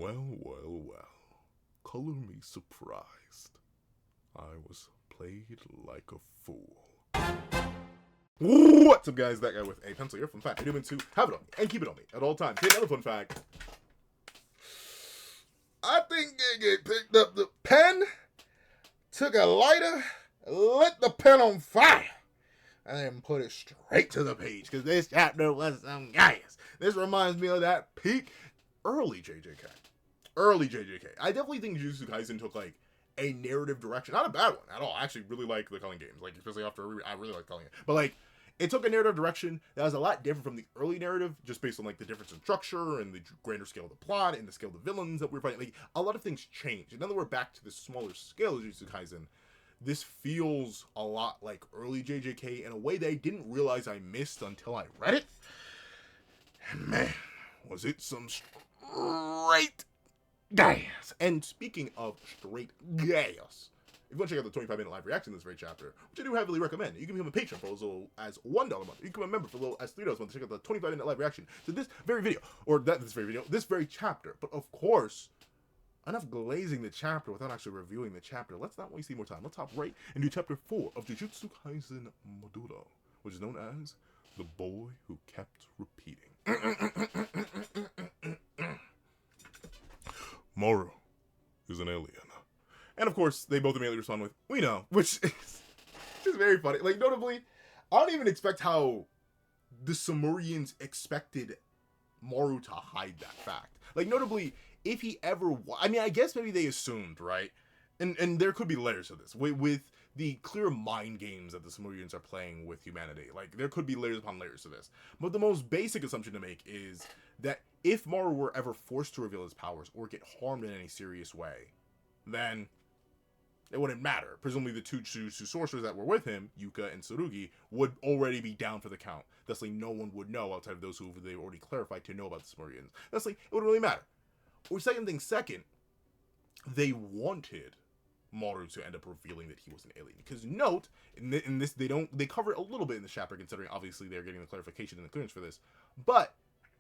Well, well, well. Color me surprised. I was played like a fool. What's up, guys? That guy with a pencil here. Fun fact, I do mean to have it on me and keep it on me at all times. Here's another fun fact. I think Gege picked up the pen, took a lighter, lit the pen on fire, and then put it straight to the page, because this chapter was some gas. This reminds me of that peak early JJK. I definitely think Jujutsu Kaisen took, like, a narrative direction. Not a bad one at all. I actually really like the Culling games. Like, especially after I really like Culling it. But, like, it took a narrative direction that was a lot different from the early narrative, just based on, like, the difference in structure and the grander scale of the plot and the scale of the villains that we were fighting. Like, a lot of things changed. And now that we're back to the smaller scale of Jujutsu Kaisen, this feels a lot like early JJK in a way that I didn't realize I missed until I read it. And man, was it some straight gas. And speaking of straight gas, if you want to check out the 25-minute live reaction to this very chapter, which I do heavily recommend, you can become a patron for as little as $1 a month. You can become a member for as little as $3 a month to check out the 25-minute live reaction to this very video, this very chapter. But of course, enough glazing the chapter without actually reviewing the chapter. Let's not waste any more time. Let's hop right into chapter 4 of Jujutsu Kaisen Modulo, which is known as The Boy Who Kept Repeating. Moru is an alien. And of course, they both immediately respond with, "We know," which is just very funny. Like, notably, I don't even expect how the Sumerians expected Moru to hide that fact. Like, notably, if he ever... I mean, I guess maybe they assumed, right? And there could be layers of this. With the clear mind games that the Sumerians are playing with humanity. Like, there could be layers upon layers to this. But the most basic assumption to make is that if Moru were ever forced to reveal his powers or get harmed in any serious way, then it wouldn't matter. Presumably the two Jujutsu sorcerers that were with him, Yuka and Tsurugi, would already be down for the count. Thusly, no one would know outside of those who they already clarified to know about the Sumerians. Thusly, it wouldn't really matter. Or second, they wanted Moru to end up revealing that he was an alien. Because note, in this, they cover it a little bit in the chapter, considering obviously they're getting the clarification and the clearance for this. But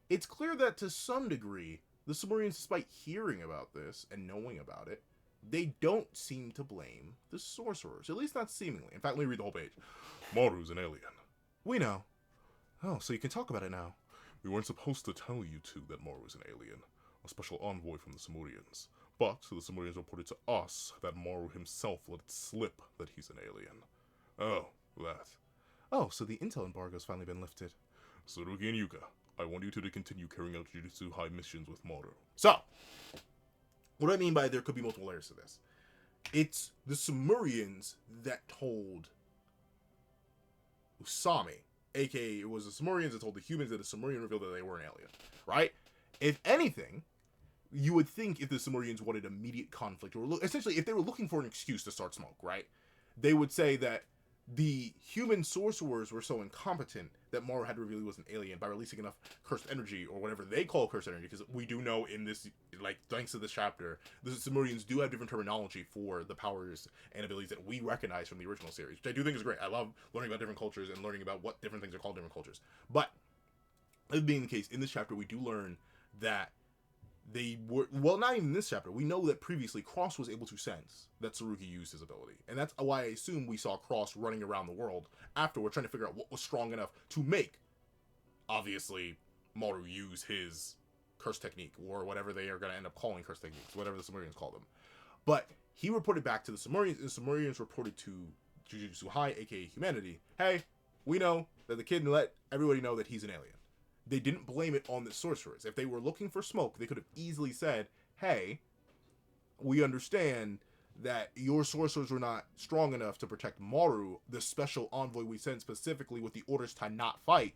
it's clear that to some degree, the Sumerians, despite hearing about this and knowing about it, they don't seem to blame the sorcerers, at least not seemingly. In fact, let me read the whole page. Moru's an alien. We know. Oh, so you can talk about it now. We weren't supposed to tell you two that Moru is an alien, a special envoy from the Sumerians. But the Sumerians reported to us that Moru himself let it slip that he's an alien. Oh, that. Oh, so the intel embargo's finally been lifted. Tsurugi and Yuka, I want you two to continue carrying out Jujutsu High missions with Moru. So, what do I mean by there could be multiple layers to this? It's the Sumerians that told Usami, aka it was the Sumerians that told the humans that the Sumerian revealed that they were an alien, right? If anything, you would think if the Sumerians wanted immediate conflict, or essentially if they were looking for an excuse to start smoke, right? They would say that the human sorcerers were so incompetent that Moru had to reveal he was an alien by releasing enough cursed energy, or whatever they call cursed energy, because we do know in this, like, thanks to this chapter, the Sumerians do have different terminology for the powers and abilities that we recognize from the original series, which I do think is great. I love learning about different cultures and learning about what different things are called in different cultures. But, that being the case, in this chapter, we do learn that they were, well, not even in this chapter, we know that previously Cross was able to sense that Tsurugi used his ability. And that's why I assume we saw Cross running around the world afterward, trying to figure out what was strong enough to make, obviously, Moru use his curse technique, or whatever they are going to end up calling curse techniques, whatever the Sumerians call them. But he reported back to the Sumerians, and the Sumerians reported to Jujutsu High, aka humanity, hey, we know that the kid let everybody know that he's an alien. They didn't blame it on the sorcerers. If they were looking for smoke, they could have easily said, hey, we understand that your sorcerers were not strong enough to protect Moru, the special envoy we sent specifically with the orders to not fight.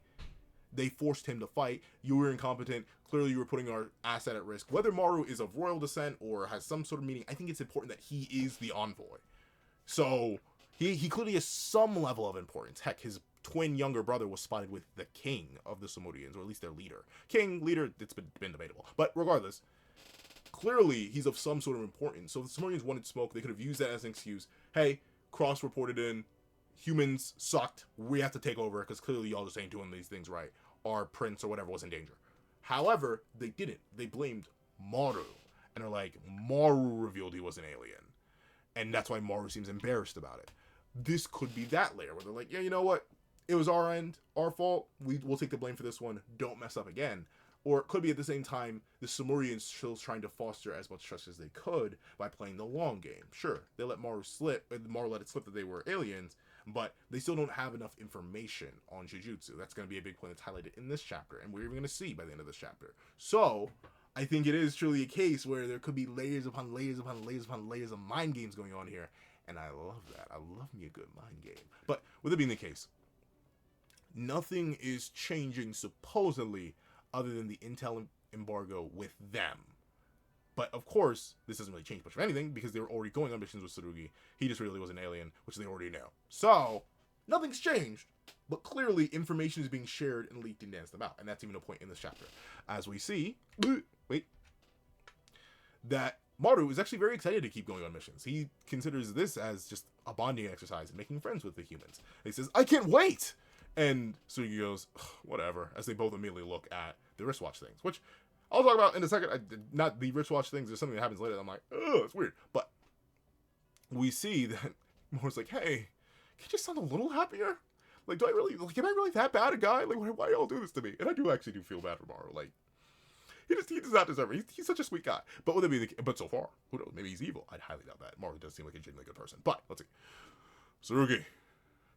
They forced him to fight. You were incompetent. Clearly, you were putting our asset at risk. Whether Moru is of royal descent or has some sort of meaning, I think it's important that he is the envoy. So, he clearly has some level of importance. Heck, his twin younger brother was spotted with the king of the Sumerians, or at least their leader. King, leader, it's been debatable. But regardless, clearly he's of some sort of importance. So if the Sumerians wanted smoke, they could have used that as an excuse. Hey, Cross reported in, humans sucked, we have to take over, because clearly y'all just ain't doing these things right. Our prince or whatever was in danger. However, they didn't. They blamed Moru. and they're like, Maru revealed he was an alien, and that's why Maru seems embarrassed about it. This could be that layer where they're like, yeah, you know what? It was our end, our fault. We'll take the blame for this one. Don't mess up again. Or it could be at the same time, the Samurians still trying to foster as much trust as they could by playing the long game. Sure, they let Maru slip, and Maru let it slip that they were aliens, but they still don't have enough information on Jujutsu. That's going to be a big point that's highlighted in this chapter, and we're even going to see by the end of this chapter. So, I think it is truly a case where there could be layers upon layers upon layers upon layers of mind games going on here, and I love that. I love me a good mind game. But with it being the case, nothing is changing supposedly other than the intel embargo with them. But of course, this doesn't really change much of anything because they were already going on missions with Tsurugi. He just really was an alien, which they already know. So, nothing's changed. But clearly, information is being shared and leaked and danced about. And that's even a point in this chapter. As we see, that Maru is actually very excited to keep going on missions. He considers this as just a bonding exercise and making friends with the humans. And he says, I can't wait! And Tsurugi goes, whatever, as they both immediately look at the wristwatch things, which I'll talk about in a second. Not the wristwatch things, there's something that happens later that I'm like, oh, it's weird. But we see that Maru's like, hey, can you just sound a little happier? Like, am I really that bad a guy? Like, why y'all do this to me? And I actually do feel bad for Maru. Like, he does not deserve it. He's such a sweet guy. But would that be but so far, who knows? Maybe he's evil. I'd highly doubt that. Maru does seem like a genuinely good person. But let's see. Tsurugi,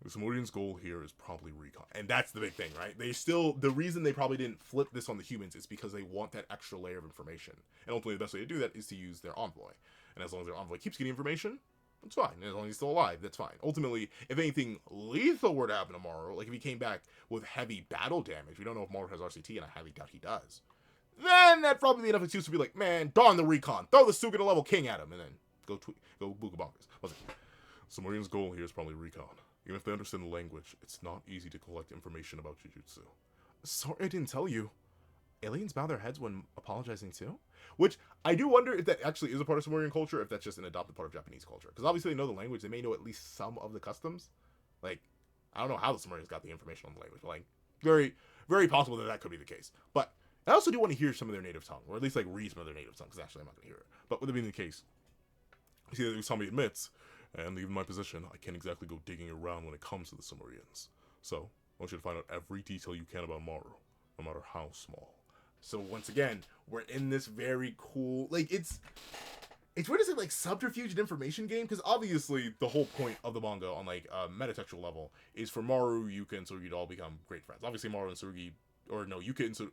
the Samurians' goal here is probably recon. And that's the big thing, right? The reason they probably didn't flip this on the humans is because they want that extra layer of information. And ultimately, the best way to do that is to use their envoy. And as long as their envoy keeps getting information, that's fine. And as long as he's still alive, that's fine. Ultimately, if anything lethal were to happen to Maru, like if he came back with heavy battle damage, we don't know if Maru has RCT, and I highly doubt he does, then that'd probably be enough excuse to be like, man, darn the recon. Throw the Sugata level king at him, and then go booga bonkers. Samurian's goal here is probably recon. Even if they understand the language, it's not easy to collect information about Jujutsu. Sorry I didn't tell you. Aliens bow their heads when apologizing too? Which, I do wonder if that actually is a part of Samurian culture, or if that's just an adopted part of Japanese culture. Because obviously they know the language, they may know at least some of the customs. Like, I don't know how the Samurians got the information on the language, but like, very, very possible that could be the case. But I also do want to hear some of their native tongue, or at least like read some of their native tongue, because actually I'm not going to hear it. But with it being the case, you see that Usami admits, and even my position, I can't exactly go digging around when it comes to the Samurians. So, I want you to find out every detail you can about Maru, no matter how small. So once again, we're in this very cool, like, it's weird to say, like, subterfuge and information game, because obviously the whole point of the manga on, like, a metatextual level is for Maru, Yuka, and Tsurugi to all become great friends. Obviously Maru and Tsurugi, or no, Yuka,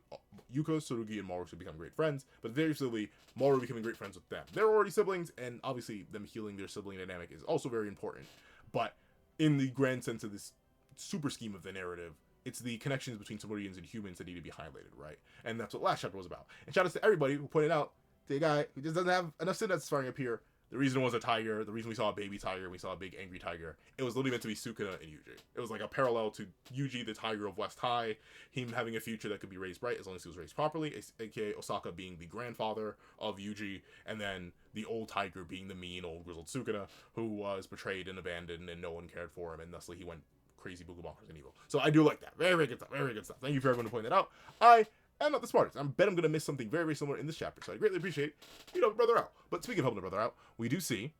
Tsurugi, and Maru should become great friends, but very simply, Maru becoming great friends with them. They're already siblings, and obviously them healing their sibling dynamic is also very important, but in the grand sense of this super scheme of the narrative, it's the connections between Samurians and humans that need to be highlighted, right? And that's what last chapter was about. And shout out to everybody who pointed out the guy who just doesn't have enough synapses firing up here. The reason it was a tiger, the reason we saw a baby tiger, and we saw a big angry tiger, it was literally meant to be Sukuna and Yuji. It was like a parallel to Yuji, the tiger of West High, him having a future that could be raised right as long as he was raised properly, aka Osaka being the grandfather of Yuji, and then the old tiger being the mean old grizzled Sukuna, who was betrayed and abandoned and no one cared for him, and thusly he went crazy booga bonkers and evil. So I do like that. Very, very good stuff. Very, very good stuff. Thank you for everyone to point that out. I am not the smartest. I bet I'm going to miss something very, very similar in this chapter. So I greatly appreciate you helping brother out. But speaking of helping a brother out, we do see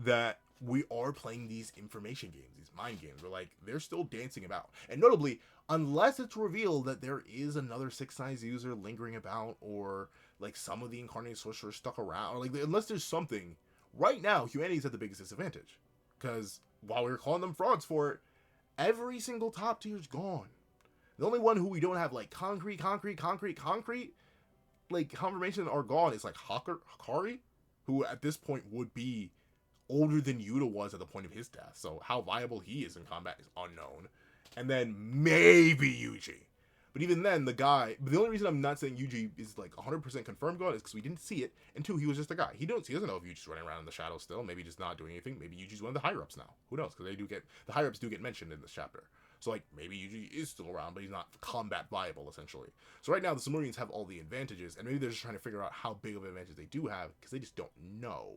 that we are playing these information games, these mind games. We're like, they're still dancing about. And notably, unless it's revealed that there is another Six Size user lingering about, or like some of the incarnated sorcerers stuck around, or like unless there's something, right now humanity's at the biggest disadvantage. Because while we were calling them frauds for it, every single top tier is gone. The only one who we don't have like concrete like confirmation are gone is like Hakari, who at this point would be older than Yuta was at the point of his death. So how viable he is in combat is unknown. And then maybe Yuji. But even then, the only reason I'm not saying Yuji is like 100% confirmed gone is because we didn't see it, and two, he was just a guy. He doesn't know if Yuji's running around in the shadows still. Maybe just not doing anything. Maybe Yuji's one of the higher ups now. Who knows? Because the higher ups do get mentioned in this chapter. So like maybe Yuji is still around, but he's not combat viable essentially. So right now the Samurians have all the advantages, and maybe they're just trying to figure out how big of an advantage they do have because they just don't know.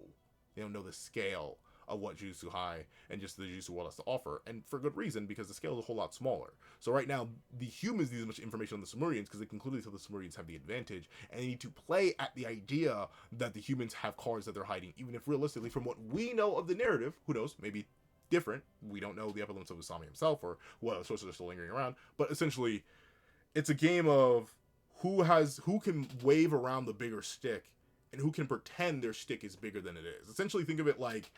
They don't know the scale of what Jujutsu High and just the Jujutsu world has to offer, and for good reason, because the scale is a whole lot smaller. So right now, the humans need as much information on the Sumerians because they can clearly tell the Sumerians have the advantage, and they need to play at the idea that the humans have cards that they're hiding, even if realistically, from what we know of the narrative, who knows, maybe different. We don't know the upper limits of Usami himself or what other sources are still lingering around, but essentially, it's a game of who can wave around the bigger stick and who can pretend their stick is bigger than it is. Essentially, think of it like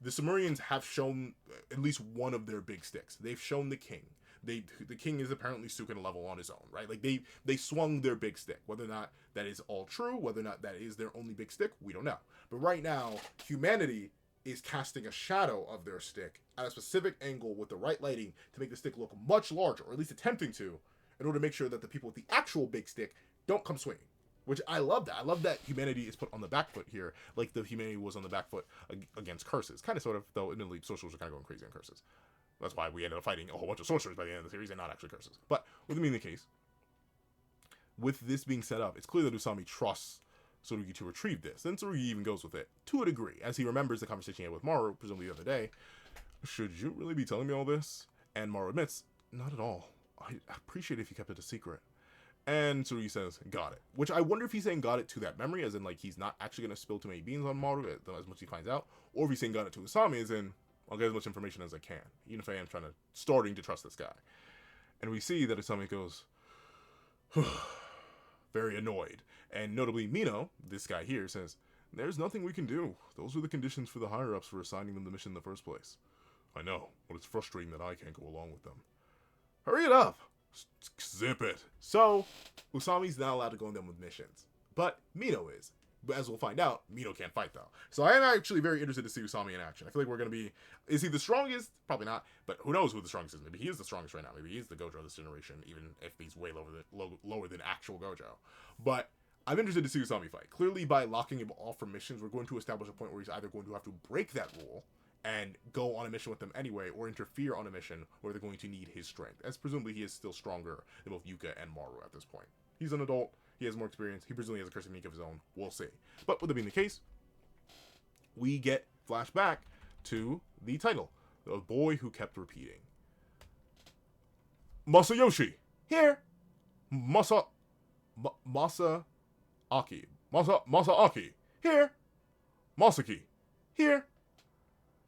the Sumerians have shown at least one of their big sticks. They've shown the king. The king is apparently Sukin level on his own, right? Like they swung their big stick. Whether or not that is all true, whether or not that is their only big stick, we don't know. But right now, humanity is casting a shadow of their stick at a specific angle with the right lighting to make the stick look much larger, or at least attempting to, in order to make sure that the people with the actual big stick don't come swinging. Which I love that. I love that humanity is put on the back foot here, like the humanity was on the back foot against curses. Kind of, sort of, though admittedly, sorcerers are kind of going crazy on curses. That's why we ended up fighting a whole bunch of sorcerers by the end of the series and not actually curses. But with them being the case, with this being set up, it's clear that Usami trusts Tsurugi to retrieve this. And Tsurugi even goes with it, to a degree, as he remembers the conversation he had with Maru, presumably the other day. Should you really be telling me all this? And Maru admits, not at all. I appreciate it if you kept it a secret. And Tsurugi says, got it. Which I wonder if he's saying got it to that memory, as in, like, he's not actually going to spill too many beans on Maru as much as he finds out. Or if he's saying got it to Usami, as in, I'll get as much information as I can. Even if I am starting to trust this guy. And we see that Usami goes, very annoyed. And notably, Mino, this guy here, says, there's nothing we can do. Those were the conditions for the higher-ups for assigning them the mission in the first place. I know, but it's frustrating that I can't go along with them. Hurry it up! Zip it. So, Usami's not allowed to go on them with missions. But Mino is. But as we'll find out, Mino can't fight, though. So I am actually very interested to see Usami in action. I feel like we're going to be... Is he the strongest? Probably not. But who knows who the strongest is. Maybe he is the strongest right now. Maybe he is the Gojo of this generation, even if he's way lower than actual Gojo. But I'm interested to see Usami fight. Clearly, by locking him off from missions, we're going to establish a point where he's either going to have to break that rule and go on a mission with them anyway, or interfere on a mission where they're going to need his strength, as presumably he is still stronger than both Yuka and Maru at this point. He's an adult, he has more experience, he presumably has a curse technique of his own, we'll see. But with it being the case, we get flashback to the title, The Boy Who Kept Repeating. Masayoshi, here! Masaaki, here! Masaki, here!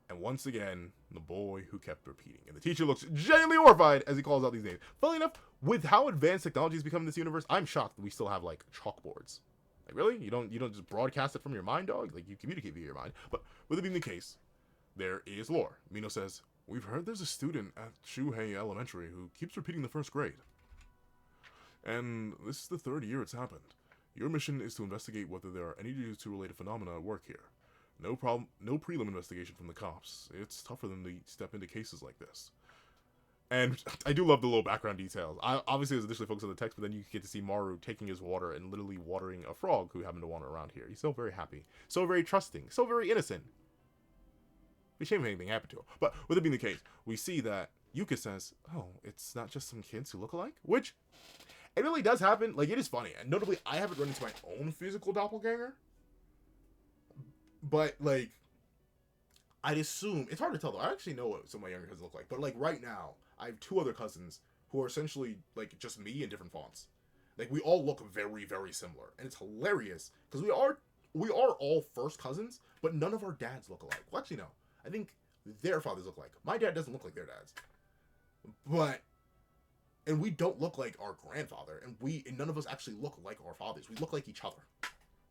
And once again, the boy who kept repeating. And the teacher looks genuinely horrified as he calls out these names. Funnily enough, with how advanced technology has become in this universe, I'm shocked that we still have, like, chalkboards. Like, really? You don't just broadcast it from your mind, dog? Like, you communicate via your mind. But with it being the case, there is lore. Mino says, we've heard there's a student at Shuhei Elementary who keeps repeating the first grade. And this is the 3rd year it's happened. Your mission is to investigate whether there are any Jujutsu-related phenomena at work here. No prelim investigation from the cops. It's tough for them to step into cases like this. And I do love the little background details. Obviously, it was initially focused on the text, but then you get to see Maru taking his water and literally watering a frog who happened to wander around here. He's so very happy. So very trusting. So very innocent. Be shame if anything happened to him. But with it being the case, we see that Yuka says, oh, it's not just some kids who look alike? Which, it really does happen. Like, it is funny. And notably, I haven't run into my own physical doppelganger. But, like, I'd assume... It's hard to tell, though. I actually know what some of my younger cousins look like. But, like, right now, I have 2 other cousins who are essentially, like, just me in different fonts. Like, we all look very, very similar. And it's hilarious. Because we are all first cousins, but none of our dads look alike. Well, actually, no. I think their fathers look alike. My dad doesn't look like their dads. But... And we don't look like our grandfather. And none of us actually look like our fathers. We look like each other.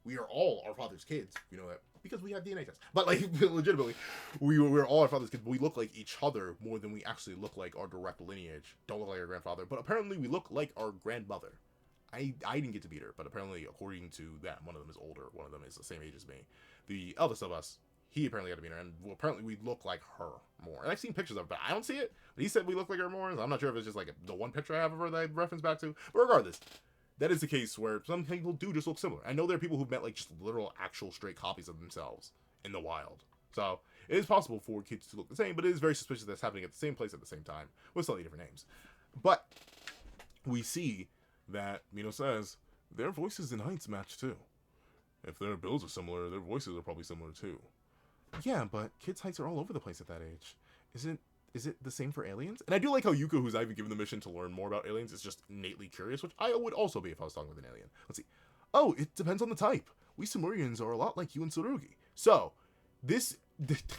We are all our father's kids, you know that, because we have DNA tests. But, like, legitimately, we're all our father's kids, but we look like each other more than we actually look like our direct lineage. Don't look like our grandfather, but apparently we look like our grandmother. I didn't get to meet her, but apparently, according to that, one of them is older, one of them is the same age as me. The eldest of us, he apparently got to meet her, and apparently we look like her more. And I've seen pictures of her, but I don't see it. But he said we look like her more, so I'm not sure if it's just, like, the one picture I have of her that I reference back to. But regardless... That is the case where some people do just look similar. I know there are people who've met, like, just literal, actual, straight copies of themselves in the wild. So, it is possible for kids to look the same, but it is very suspicious that's happening at the same place at the same time, with slightly different names. But, we see that Mino says, their voices and heights match, too. If their builds are similar, their voices are probably similar, too. Yeah, but kids' heights are all over the place at that age. Is it the same for aliens? And I do like how Yuka, who's not even given the mission to learn more about aliens, is just innately curious, which I would also be if I was talking with an alien. Let's see. Oh, it depends on the type. We Sumerians are a lot like you and Tsurugi. So, this,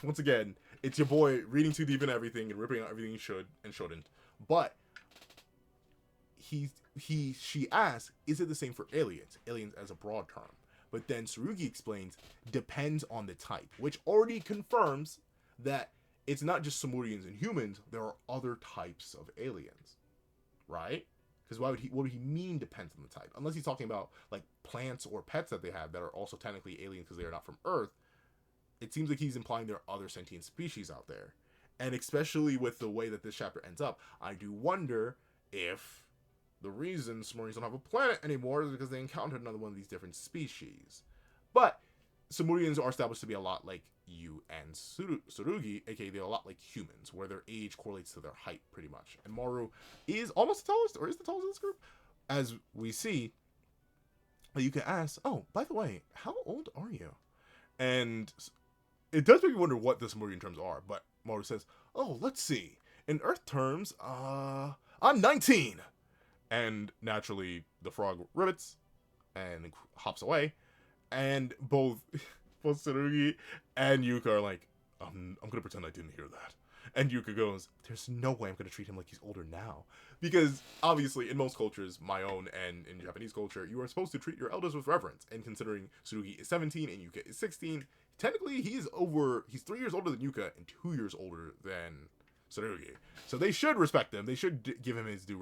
once again, it's your boy reading too deep in everything and ripping out everything he should and shouldn't. But, she asks, is it the same for aliens? Aliens as a broad term. But then Tsurugi explains, depends on the type, which already confirms that it's not just Sumerians and humans, there are other types of aliens. Right? Because what would he mean depends on the type? Unless he's talking about, like, plants or pets that they have that are also technically aliens because they are not from Earth, it seems like he's implying there are other sentient species out there. And especially with the way that this chapter ends up, I do wonder if the reason Sumerians don't have a planet anymore is because they encountered another one of these different species. But Sumerians are established to be a lot like you and Tsurugi, aka they're a lot like humans, where their age correlates to their height pretty much. And Maru is almost the tallest, or is the tallest in this group. As we see, you can ask, oh, by the way, how old are you? And it does make me wonder what the Sumerian terms are, but Maru says, oh, let's see. In Earth terms, I'm 19. And naturally, the frog ribbits and hops away. And both Tsurugi and Yuka are like, I'm gonna pretend I didn't hear that. And Yuka goes, there's no way I'm gonna treat him like he's older now. Because, obviously, in most cultures, my own and in Japanese culture, you are supposed to treat your elders with reverence. And considering Tsurugi is 17 and Yuka is 16, technically he's 3 years older than Yuka and 2 years older than Tsurugi. So they should respect him. They should give him his due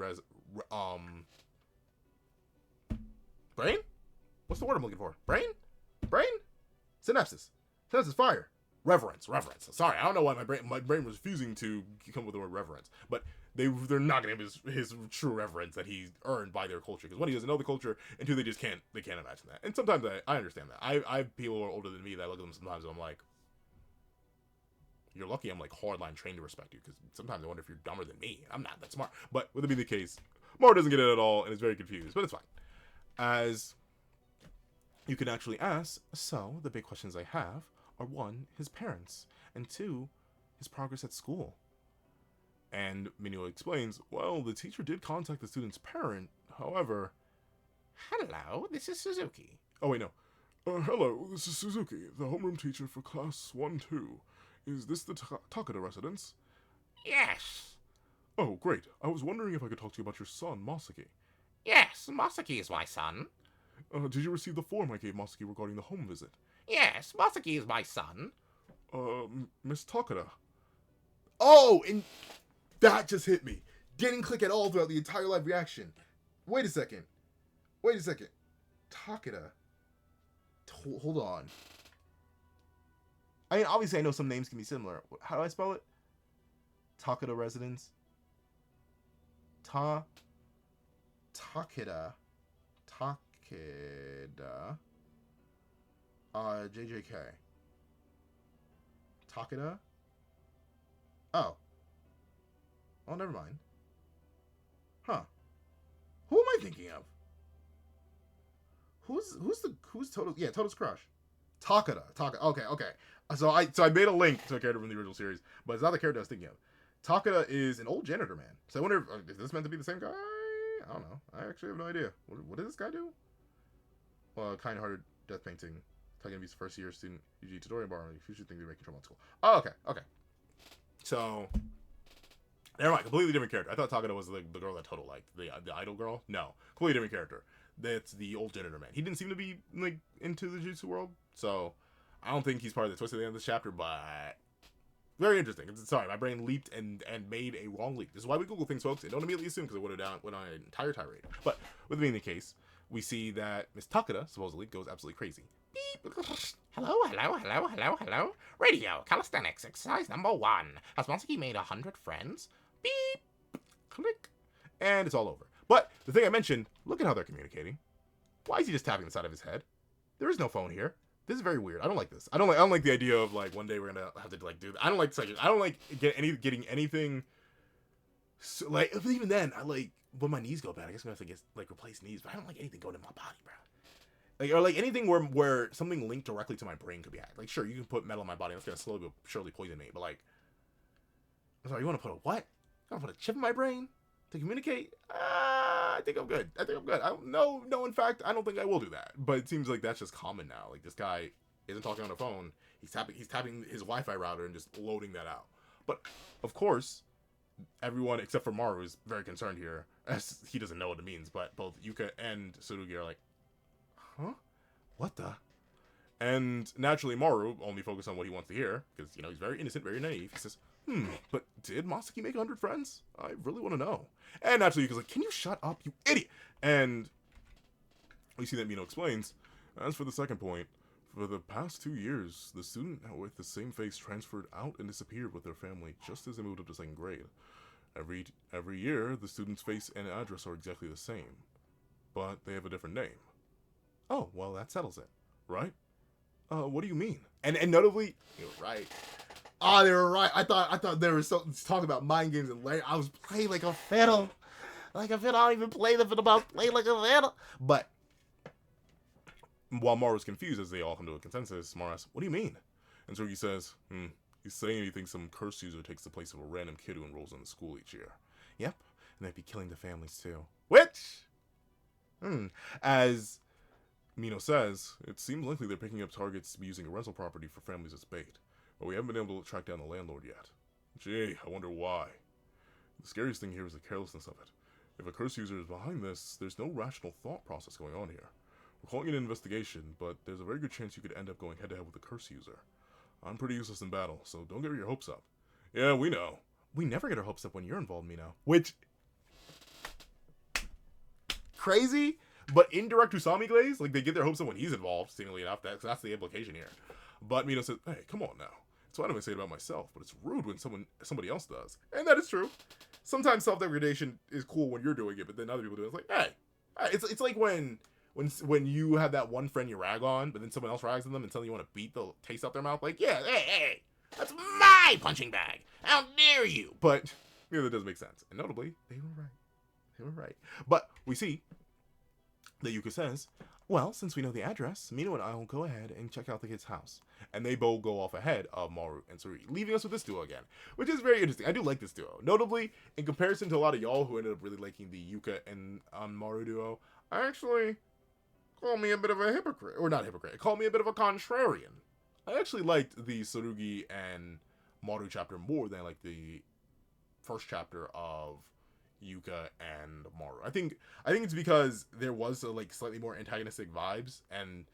brain? What's the word I'm looking for? Brain? Synapses, fire. Reverence. Sorry, I don't know why my brain was refusing to come with the word reverence. But they're not gonna have his true reverence that he's earned by their culture. Because one, he doesn't know the culture, and two, they can't imagine that. And sometimes I understand that. I have people who are older than me that I look at them sometimes and I'm like, you're lucky I'm like hardline trained to respect you, because sometimes I wonder if you're dumber than me. I'm not that smart. But with it being the case, Maru doesn't get it at all and is very confused, but it's fine. As you can actually ask, so the big questions I have are, one, his parents, and two, his progress at school. And Minuo explains, well, the teacher did contact the student's parent, however... Hello, this is Suzuki. Oh, wait, no. Hello, this is Suzuki, the homeroom teacher for class 1-2. Is this the Takeda residence? Yes. Oh, great. I was wondering if I could talk to you about your son, Masaki. Yes, Masaki is my son. Did you receive the form I gave Masaki regarding the home visit? Yes, Masaki is my son. Miss Takeda. Oh, and that just hit me. Didn't click at all throughout the entire live reaction. Wait a second. Takeda. Hold on. I mean, obviously I know some names can be similar. How do I spell it? Takeda residence. Takeda. JJK. Takeda? Oh. Oh, never mind. Huh. Who am I thinking of? Who's Toto's? Yeah, Toto's crush. Takeda. Okay. So I made a link to a character from the original series, but it's not the character I was thinking of. Takeda is an old janitor man. So I wonder if is this meant to be the same guy? I don't know. I actually have no idea. What does this guy do? Well, kind-hearted death painting. Takeda first year student. UG tutorial bar. You should think they're making trouble at school. Oh, okay. So, never mind. Completely different character. I thought Takeda was the girl that Toto liked. The idol girl? No. Completely different character. That's the old janitor man. He didn't seem to be like into the Jujutsu world, so I don't think he's part of the twist at the end of this chapter, but very interesting. Sorry, my brain leaped and made a wrong leap. This is why we Google things, folks, and don't immediately assume, because it went on an entire tirade. But with being the case, we see that Miss Takeda supposedly goes absolutely crazy. Beep. Hello. Radio, calisthenics, exercise number 1. Has Masaki made 100 friends? Beep. Click. And it's all over. But the thing I mentioned, look at how they're communicating. Why is he just tapping the side of his head? There is no phone here. This is very weird. I don't like this. I don't like the idea of like one day we're gonna have to like do that. I don't like getting anything. So, like even then, I like when my knees go bad. I guess I'm gonna have to get like replace knees. But I don't like anything going in my body, bro. Like, or like anything where something linked directly to my brain could be hacked. Like, sure, you can put metal in my body, that's gonna slowly but surely poison me. But like, I'm sorry, you want to put a what? You want to put a chip in my brain to communicate? I think I'm good. No, in fact, I don't think I will do that. But it seems like that's just common now. Like, this guy isn't talking on the phone. He's tapping his Wi-Fi router and just loading that out. But of course, everyone except for Maru is very concerned here, as he doesn't know what it means. But both Yuka and Tsurugi are like, huh? What the? And naturally, Maru only focuses on what he wants to hear, because, you know, he's very innocent, very naive. He says, but did Masaki make 100 friends? I really want to know. And naturally, Yuka's like, can you shut up, you idiot? And we see that Mino explains, as for the second point, for the past 2 years, the student with the same face transferred out and disappeared with their family just as they moved up to second grade. Every year, the student's face and address are exactly the same, but they have a different name. Oh, well, that settles it, right? What do you mean? And notably, you're right. They were right. I thought they were talking about mind games and I was playing like a fiddle. Like a fiddle. I don't even play the fiddle, but I was playing like a fiddle. But while Maru's confused as they all come to a consensus, Maru asks, what do you mean? And Tsurugi says, he's saying he thinks some curse user takes the place of a random kid who enrolls in the school each year. Yep, and they'd be killing the families too. Which, as Mino says, it seems likely they're picking up targets to be using a rental property for families as bait, but we haven't been able to track down the landlord yet. Gee, I wonder why. The scariest thing here is the carelessness of it. If a curse user is behind this, there's no rational thought process going on here. We're calling it an investigation, but there's a very good chance you could end up going head-to-head with a curse user. I'm pretty useless in battle, so don't get your hopes up. Yeah, we know. We never get our hopes up when you're involved, Mino. Which, crazy, but indirect Usami glaze. Like, they get their hopes up when he's involved, seemingly enough. That's the implication here. But Mino says, hey, come on now. It's fine if I say it about myself, but it's rude when somebody else does. And that is true. Sometimes self-degradation is cool when you're doing it, but then other people do it. It's like, hey. It's like when you have that one friend you rag on, but then someone else rags on them and suddenly you want to beat the taste out their mouth. Like, yeah, hey, that's my punching bag. How dare you? But, you know, that does make sense. And notably, they were right. But we see that Yuka says, well, since we know the address, Mino and I will go ahead and check out the kid's house. And they both go off ahead of Maru and Tsurugi, leaving us with this duo again, which is very interesting. I do like this duo. Notably, in comparison to a lot of y'all who ended up really liking the Yuka and Maru duo, I actually call me a bit of a hypocrite. Or not hypocrite. Call me a bit of a contrarian. I actually liked the Tsurugi and Maru chapter more than like the first chapter of Yuka and Maru. I think it's because there was like slightly more antagonistic vibes, and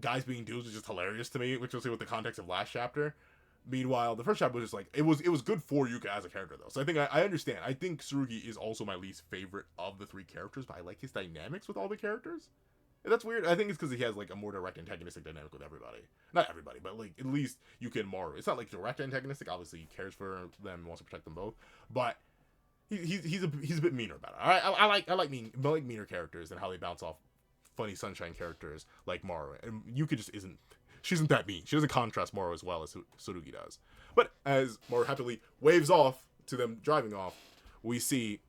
guys being dudes was just hilarious to me, which you'll see with the context of last chapter. Meanwhile, the first chapter was just like it was good for Yuka as a character though. So I think I understand. I think Tsurugi is also my least favorite of the three characters, but I like his dynamics with all the characters. And that's weird. I think it's because he has like a more direct antagonistic dynamic with everybody. Not everybody, but like at least Yuka and Maru. It's not like direct antagonistic. Obviously, he cares for them, wants to protect them both, but he's a bit meaner about it. I like meaner characters and how they bounce off funny sunshine characters like Maru. And Yuka just isn't. She isn't that mean. She doesn't contrast Maru as well as Tsurugi does. But as Maru happily waves off to them driving off, we see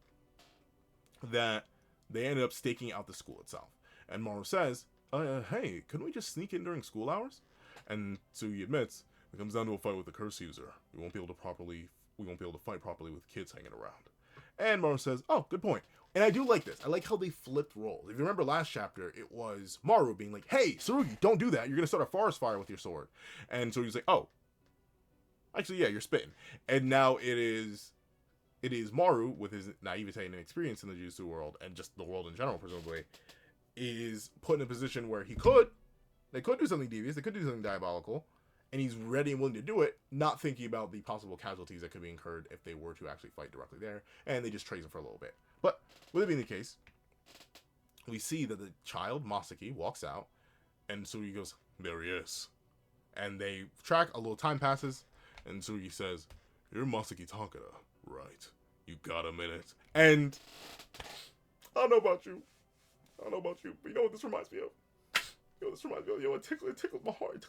that they ended up staking out the school itself. And Maru says, hey, couldn't we just sneak in during school hours? And Tsurugi admits, it comes down to a fight with the curse user. We won't be able to fight properly with kids hanging around. And Maru says, oh, good point. And I do like this. I like how they flipped roles. If you remember last chapter, it was Maru being like, hey, Tsurugi, don't do that. You're going to start a forest fire with your sword. And Tsurugi's like, oh, actually, yeah, you're spitting. And now it is Maru, with his naivete and experience in the Jujutsu world, and just the world in general, presumably, is put in a position where they could do something devious, they could do something diabolical, and he's ready and willing to do it, not thinking about the possible casualties that could be incurred if they were to actually fight directly there, and they just trace him for a little bit. But with it being the case, we see that the child, Masaki, walks out, and Tsurugi goes, there he is. And they track, a little time passes, and Tsurugi says, you're Masaki Takada, right? You got a minute. And I don't know about you, but you know what this reminds me of? It tickles my heart.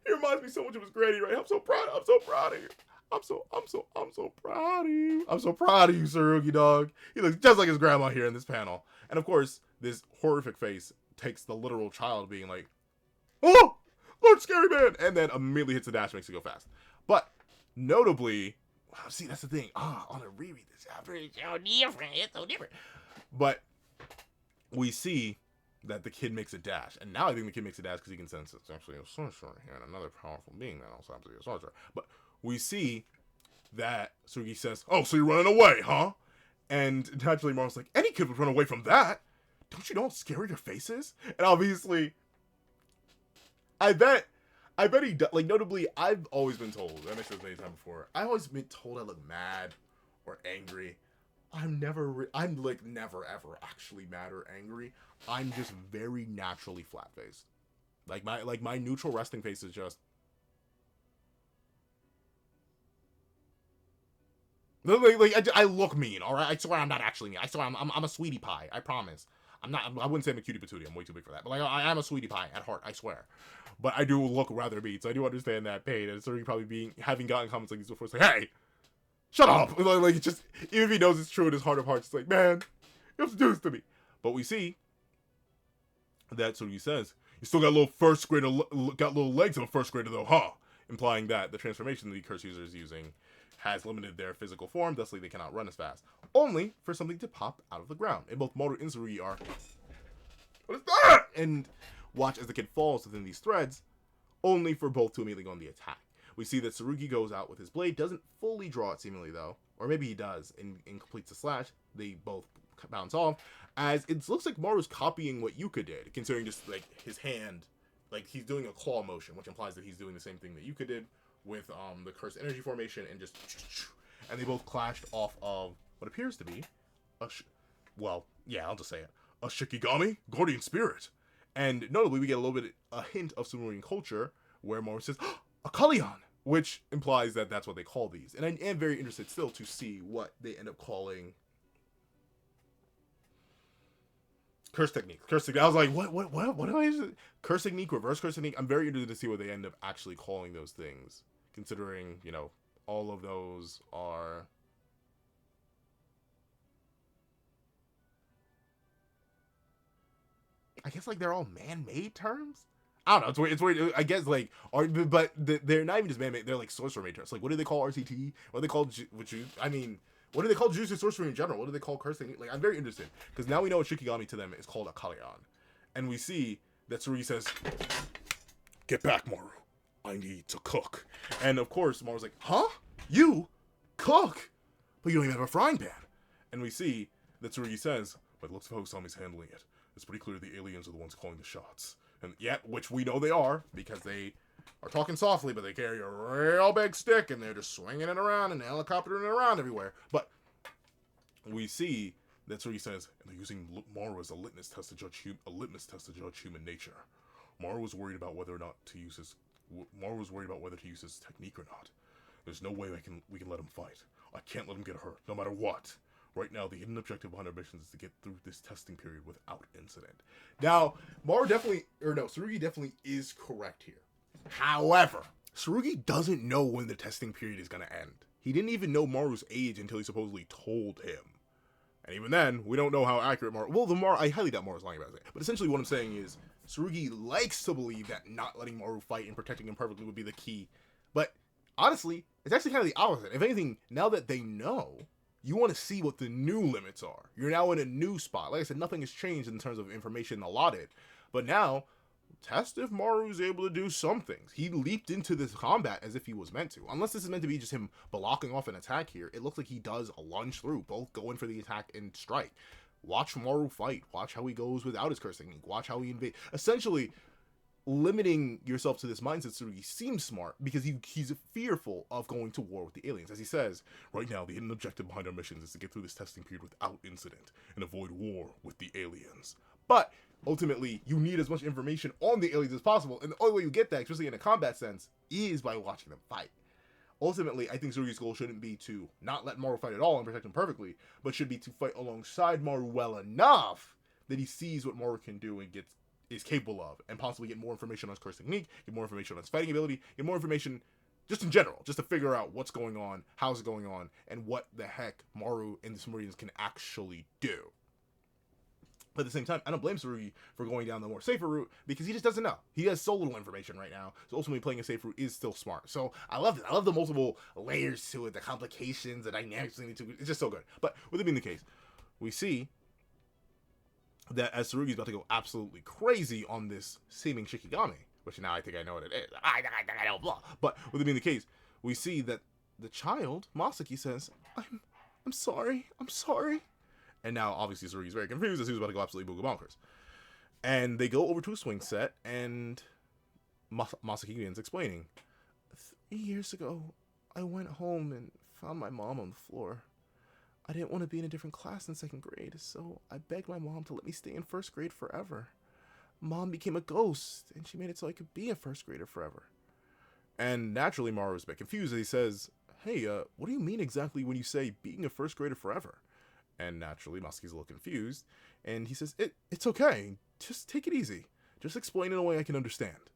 It reminds me so much of his granny, right? I'm so proud of you. I'm so proud of you. I'm so proud of you, Tsurugi, dog. He looks just like his grandma here in this panel. And of course, this horrific face takes the literal child being like, oh, Lord Scary Man, and then immediately hits the dash, makes it go fast. But notably, wow, see, that's the thing. On a reread this chapter, it's so different. It's so different. But we see that the kid makes a dash, and now I think the kid makes a dash because he can sense it's actually a sorcerer here and another powerful being that also happens to be a sorcerer. But we see that Tsurugi says, "Oh, so you're running away, huh?" And naturally, Maru's like, "Any kid would run away from that. Don't you know how scary your face is?" And obviously, I bet he does. Like, notably, I've always been told, I mentioned this many times before, I've always been told I look mad or angry. I'm never ever actually mad or angry. I'm just very naturally flat faced. Like my neutral resting face is just. I look mean, all right. I swear I'm not actually mean. I swear I'm a sweetie pie. I promise. I'm not. I wouldn't say I'm a cutie patootie. I'm way too big for that. But like I am a sweetie pie at heart. I swear. But I do look rather mean, so I do understand that pain. And Tsurugi probably having gotten comments like these before, it's like, hey. Shut up! Like, just, even if he knows it's true in his heart of hearts, it's like, man, you have to do this to me. But we see that Tsurugi says, you still got a little first grader, got little legs of a first grader though, huh? Implying that the transformation the curse user is using has limited their physical form, thusly they cannot run as fast. Only for something to pop out of the ground. And both Maru and Tsurugi are, what is that? And watch as the kid falls within these threads, only for both to immediately go on the attack. We see that Tsurugi goes out with his blade, doesn't fully draw it seemingly though, or maybe he does and completes the slash. They both bounce off, as it looks like Maru's copying what Yuka did, considering just like his hand, like he's doing a claw motion, which implies that he's doing the same thing that Yuka did with the cursed energy formation, and just, and they both clashed off of what appears to be well, yeah, I'll just say it, a shikigami, guardian spirit. And notably, we get a hint of Sumerian culture where Maru says, a Kalyan, which implies that that's what they call these. And I am very interested still to see what they end up calling curse technique. Curse technique. I was like, what do I use? Curse technique, reverse curse technique. I'm very interested to see what they end up actually calling those things, considering, you know, all of those are. I guess like they're all man-made terms. I don't know. It's weird. It's weird. I guess like, but they're not even just man-made. They're like sorcerer made terms. Like, what do they call RCT? What do they call? What do they call Jujutsu sorcery in general? What do they call cursing? Like, I'm very interested because now we know what shikigami to them is called a Kalyan, and we see that Tsurugi says, "Get back, Maru. I need to cook." And of course, Maru's like, "Huh? You cook? But you don't even have a frying pan." And we see that Tsurugi says, "But it looks like Hosami's handling it. It's pretty clear the aliens are the ones calling the shots." And yet, which we know they are, because they are talking softly, but they carry a real big stick, and they're just swinging it around and helicoptering it around everywhere. But we see that Tsurugi says, and they're using Maru as a litmus test to judge human nature. Maru was worried about whether to use his technique or not. There's no way we can let him fight. I can't let him get hurt, no matter what. Right now, the hidden objective behind our missions is to get through this testing period without incident. Now, Tsurugi definitely is correct here. However, Tsurugi doesn't know when the testing period is going to end. He didn't even know Maru's age until he supposedly told him. And even then, we don't know how accurate Maru... Well, I highly doubt Maru's lying about it. But essentially what I'm saying is, Tsurugi likes to believe that not letting Maru fight and protecting him perfectly would be the key. But, honestly, it's actually kind of the opposite. If anything, now that they know, you want to see what the new limits are. You're now in a new spot. Like I said, nothing has changed in terms of information allotted. But now, test if Maru's able to do some things. He leaped into this combat as if he was meant to. Unless this is meant to be just him blocking off an attack here, it looks like he does a lunge through, both going for the attack and strike. Watch Maru fight. Watch how he goes without his curse technique. Watch how he invade. Essentially, limiting yourself to this mindset, Tsurugi seems smart because he's fearful of going to war with the aliens. As he says, right now, the hidden objective behind our missions is to get through this testing period without incident and avoid war with the aliens. But ultimately, you need as much information on the aliens as possible, and the only way you get that, especially in a combat sense, is by watching them fight. Ultimately, I think Tsurugi's goal shouldn't be to not let Maru fight at all and protect him perfectly, but should be to fight alongside Maru well enough that he sees what Maru can do and is capable of, and possibly get more information on his curse technique, get more information on his fighting ability, get more information just in general, just to figure out what's going on, how's it going on, and what the heck Maru and the Sumerians can actually do. But at the same time, I don't blame Tsurugi for going down the more safer route because he just doesn't know. He has so little information right now. So ultimately playing a safe route is still smart. So I love it. I love the multiple layers to it, the complications, the dynamics they need to. It's just so good. But with it being the case, we see that as Tsurugi's about to go absolutely crazy on this seeming shikigami, which now I think I know what it is. I know, blah. But with it being the case, we see that the child, Masaki, says, I'm sorry. And now, obviously, Tsurugi's very confused as he's about to go absolutely booga bonkers. And they go over to a swing set, and Masaki begins explaining. 3 years ago, I went home and found my mom on the floor. I didn't want to be in a different class in 2nd grade, so I begged my mom to let me stay in 1st grade forever. Mom became a ghost, and she made it so I could be a 1st grader forever. And naturally, Maru is a bit confused as he says, hey, what do you mean exactly when you say being a 1st grader forever? And naturally, Masaki's a little confused, and he says, it's okay, just take it easy. Just explain in a way I can understand.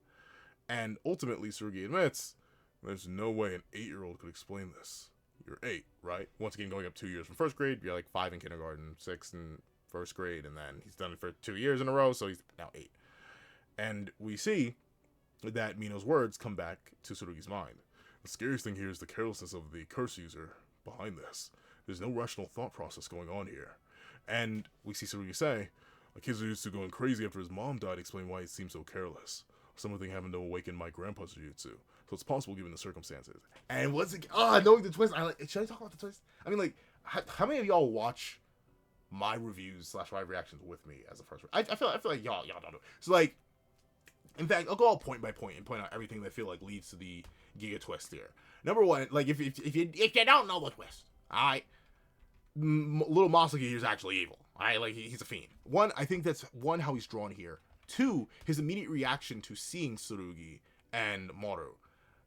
And ultimately, Tsurugi admits, there's no way an 8-year-old could explain this. You're 8, right? Once again, going up 2 years from 1st grade, you're like 5 in kindergarten, 6 in 1st grade, and then he's done it for 2 years in a row, so he's now 8. And we see that Mino's words come back to Tsurugi's mind. The scariest thing here is the carelessness of the curse user behind this. There's no rational thought process going on here. And we see Tsurugi say, my kids are used to going crazy after his mom died, explain why he seems so careless. Something happened to awaken my grandpa's Jujutsu. So it's possible given the circumstances. And once again, knowing the twist, should I talk about the twist? I mean, like, how many of y'all watch my reviews / my reactions with me as a first? I feel like y'all don't know. So like, in fact, I'll go all point by point and point out everything that I feel like leads to the Gege twist here. Number one, like if you don't know the twist, alright, little Masaki is actually evil. Alright, like he's a fiend. One, I think that's one how he's drawn here. 2, his immediate reaction to seeing Tsurugi and Maru.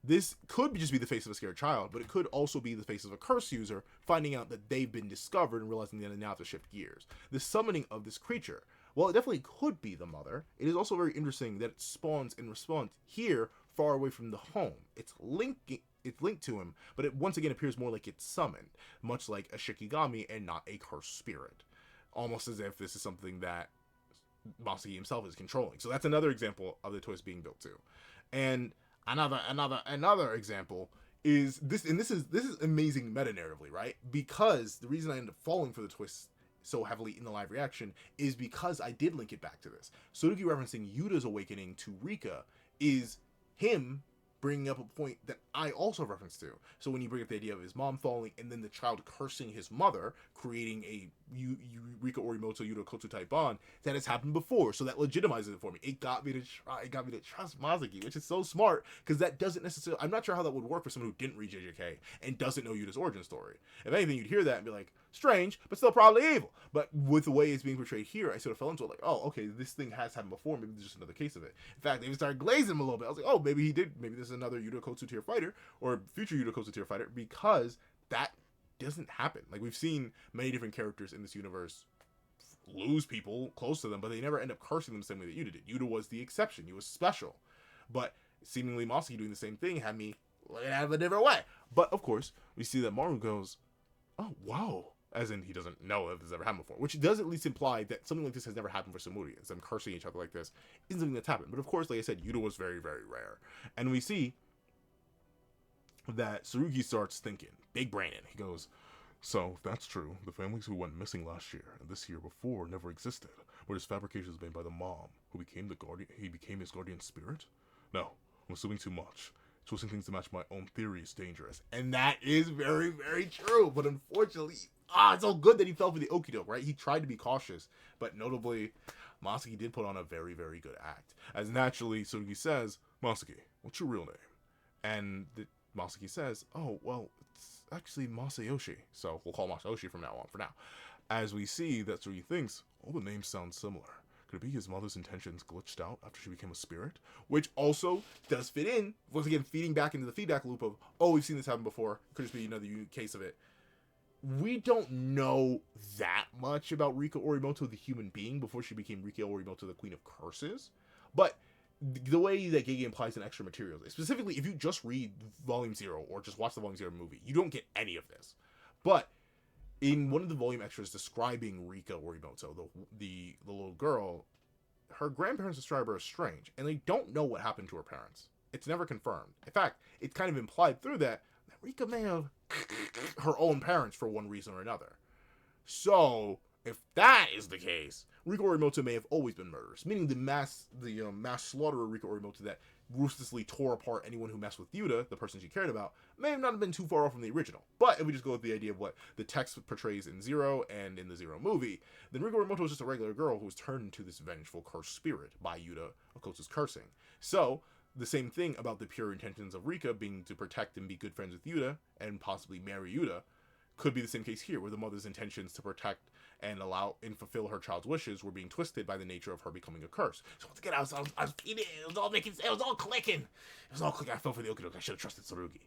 This could just be the face of a scared child, but it could also be the face of a curse user finding out that they've been discovered and realizing that they now have to shift gears. The summoning of this creature, while it definitely could be the mother, it is also very interesting that it spawns in response here, far away from the home. It's linked to him, but it once again appears more like it's summoned, much like a shikigami and not a cursed spirit. Almost as if this is something that Masaki himself is controlling. So that's another example of the twist being built too. And another example is this, and this is amazing meta-narratively, right? Because the reason I ended up falling for the twist so heavily in the live reaction is because I did link it back to this. Tsurugi referencing Yuta's awakening to Rika is him bringing up a point that I also referenced to. So when you bring up the idea of his mom falling and then the child cursing his mother, creating a Rika Orimoto Yuta Kotsu type bond, that has happened before. So that legitimizes it for me. It got me to trust Masaki, which is so smart because that doesn't necessarily, I'm not sure how that would work for someone who didn't read JJK and doesn't know Yuta's origin story. If anything, you'd hear that and be like, strange, but still probably evil. But with the way it's being portrayed here, I sort of fell into it like, oh, okay, this thing has happened before. Maybe there's just another case of it. In fact, they even started glazing him a little bit. I was like, oh, maybe he did. Maybe this is another Yuta Kotsu tier fighter or future Yuta Kotsu tier fighter, because that doesn't happen. Like, we've seen many different characters in this universe lose people close to them, but they never end up cursing them the same way that Yuta did. Yuta was the exception. He was special. But seemingly Masaki doing the same thing had me looking at it a different way. But, of course, we see that Maru goes, oh, wow. As in, he doesn't know if this has ever happened before, which does at least imply that something like this has never happened for Samurians. Them cursing each other like this isn't something that's happened. But of course, like I said, Yuta was very, very rare. And we see that Tsurugi starts thinking, big braining. He goes, so, if that's true, the families who went missing last year and this year before never existed, were just fabrications made by the mom, who became the guardian, he became his guardian spirit? No, I'm assuming too much. Twisting things to match my own theory is dangerous. And that is very, very true. But unfortunately, it's so good that he fell for the okie-doke, right? He tried to be cautious. But notably, Masaki did put on a very, very good act. As naturally, Tsurugi says, Masaki, what's your real name? And Masaki says, oh, well, it's actually Masayoshi. So we'll call Masayoshi from now on for now. As we see that Tsurugi thinks, all the names sound similar. Could it be his mother's intentions glitched out after she became a spirit? Which also does fit in, once again, feeding back into the feedback loop of, oh, we've seen this happen before. Could just be another unique case of it. We don't know that much about Rika Orimoto, the human being, before she became Rika Orimoto, the Queen of Curses. But the way that Gege implies in extra materials, specifically if you just read Volume 0 or just watch the Volume 0 movie, you don't get any of this. But in one of the volume extras describing Rika Orimoto, the little girl, her grandparents describe her as strange, and they don't know what happened to her parents. It's never confirmed. In fact, it's kind of implied through that Rika may have her own parents for one reason or another. So, if that is the case, Rika Orimoto may have always been murderous, meaning the mass slaughter of Rika Orimoto that ruthlessly tore apart anyone who messed with Yuta, the person she cared about, may have not been too far off from the original. But if we just go with the idea of what the text portrays in Zero and in the Zero movie, then Rika Orimoto is just a regular girl who was turned into this vengeful cursed spirit by Yuta Okotsu's cursing. So, the same thing about the pure intentions of Rika being to protect and be good friends with Yuta, and possibly marry Yuta, could be the same case here, where the mother's intentions to protect and allow and fulfill her child's wishes were being twisted by the nature of her becoming a curse. So once again, I was feeding it. It was all clicking. I fell for the okie doke. I should have trusted Tsurugi.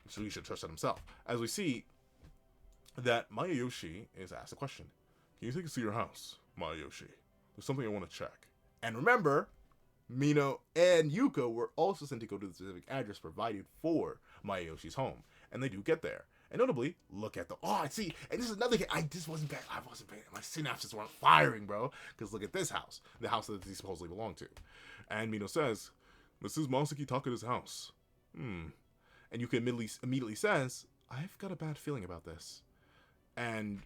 Tsurugi should have trusted himself. As we see that Masayoshi is asked a question. Can you take us to your house, Masayoshi? There's something I want to check. And remember, Mino and Yuka were also sent to go to the specific address provided for Masayoshi's home. And they do get there. And notably, look at see, and this is another thing, I wasn't paying, my synapses weren't firing, bro, because look at this house, the house that he supposedly belonged to. And Mino says, this is Masaki Takada's house. And Yuka immediately says, I've got a bad feeling about this. And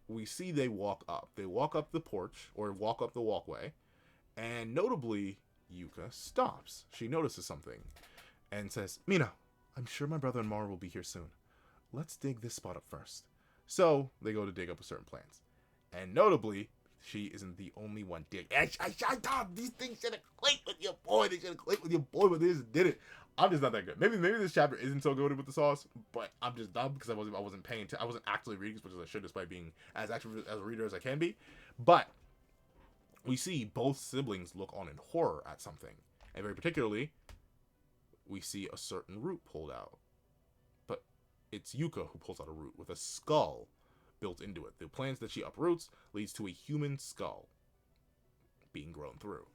we see they walk up the porch, or walk up the walkway, and notably, Yuka stops. She notices something, and says, Mino, I'm sure my brother and Mara will be here soon. Let's dig this spot up first. So, they go to dig up certain plants. And notably, she isn't the only one digging. I thought these things should have clicked with your boy. They should have clicked with your boy, but they just didn't. I'm just not that good. Maybe this chapter isn't so good with the sauce, but I'm just dumb because I wasn't actually reading as much as I should, despite being as active as a reader as I can be. But we see both siblings look on in horror at something. And very particularly, we see a certain root pulled out. It's Yuka who pulls out a root with a skull built into it. The plants that she uproots leads to a human skull being grown through.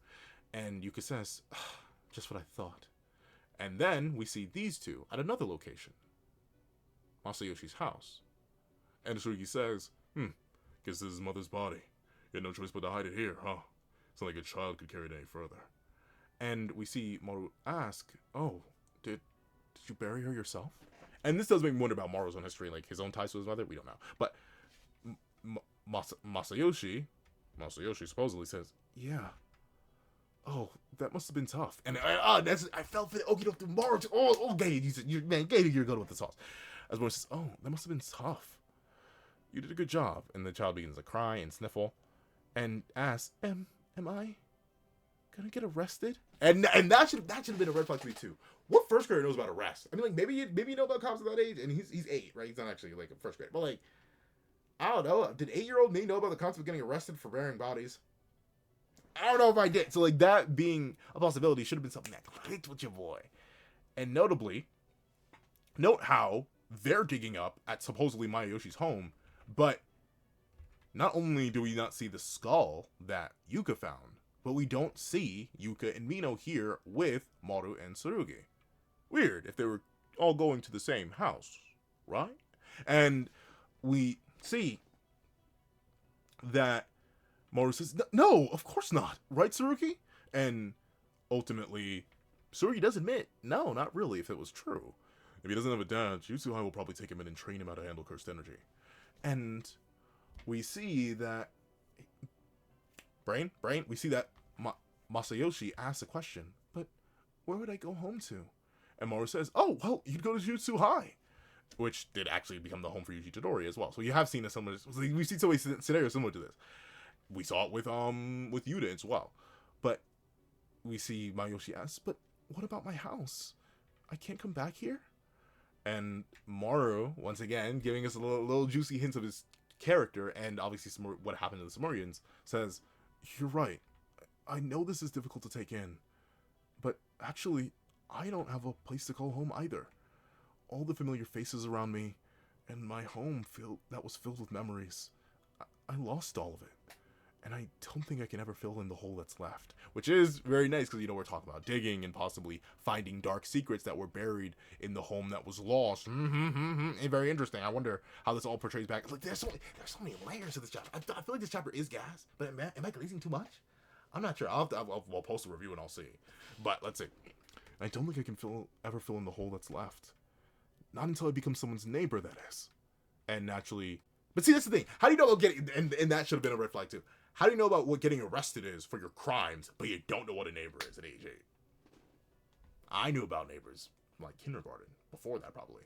And Yuka says, just what I thought. And then we see these two at another location. Masayoshi's house. And Tsurugi says, guess this is his mother's body. You had no choice but to hide it here, huh? It's not like a child could carry it any further. And we see Maru ask, oh, did you bury her yourself? And this does make me wonder about Maru's own history, like his own ties to his mother. We don't know. But Masayoshi supposedly says, yeah. Oh, that must have been tough. And I felt for the okie doke to Maru. Gege, you're good with the sauce. As Maru says, oh, that must have been tough. You did a good job. And the child begins to cry and sniffle and asks, am I gonna get arrested? And that should have been a red flag to me too. What first grader knows about arrest? I mean, like, maybe you know about cops at that age, and he's 8, right? He's not actually like a first grade, but like, I don't know. Did 8-year-old me know about the concept of getting arrested for burying bodies? I don't know if I did. So like, that being a possibility should have been something that clicked with your boy. And notably, note how they're digging up at supposedly Masayoshi's home, but not only do we not see the skull that Yuka found, but we don't see Yuka and Mino here with Maru and Tsurugi. Weird, if they were all going to the same house, right? And we see that Maru says, no, of course not, right, Tsurugi? And ultimately, Tsurugi does admit, no, not really, if it was true. If he doesn't have a dad, Jujutsu Kaisen will probably take him in and train him how to handle cursed energy. And we see that we see that Masayoshi asks a question, but where would I go home to? And Maru says, oh, well, you'd go to Jujutsu High, which did actually become the home for Yuji Todori as well. So you have seen a similar, we've seen so many scenarios similar to this. We saw it with Yuta as well. But we see Masayoshi asks, but what about my house? I can't come back here? And Maru, once again, giving us a little juicy hints of his character and obviously what happened to the Samurians, says, you're right. I know this is difficult to take in, but actually, I don't have a place to call home either. All the familiar faces around me, and my home that was filled with memories, I lost all of it. and I don't think I can ever fill in the hole that's left. Which is very nice, because, we're talking about digging and possibly finding dark secrets that were buried in the home that was lost. Very interesting. I wonder how this all portrays back. Like, there's so many layers to this chapter. I feel like this chapter is gas, but am I glazing too much? I'm not sure. I'll post a review and I'll see. But let's see. I don't think I can ever fill in the hole that's left. Not until I become someone's neighbor, that is. And naturally... But see, that's the thing. How do you know about getting... And that should have been a red flag, too. How do you know about what getting arrested is for your crimes, but you don't know what a neighbor is at age 8? I knew about neighbors, like kindergarten. Before that, probably.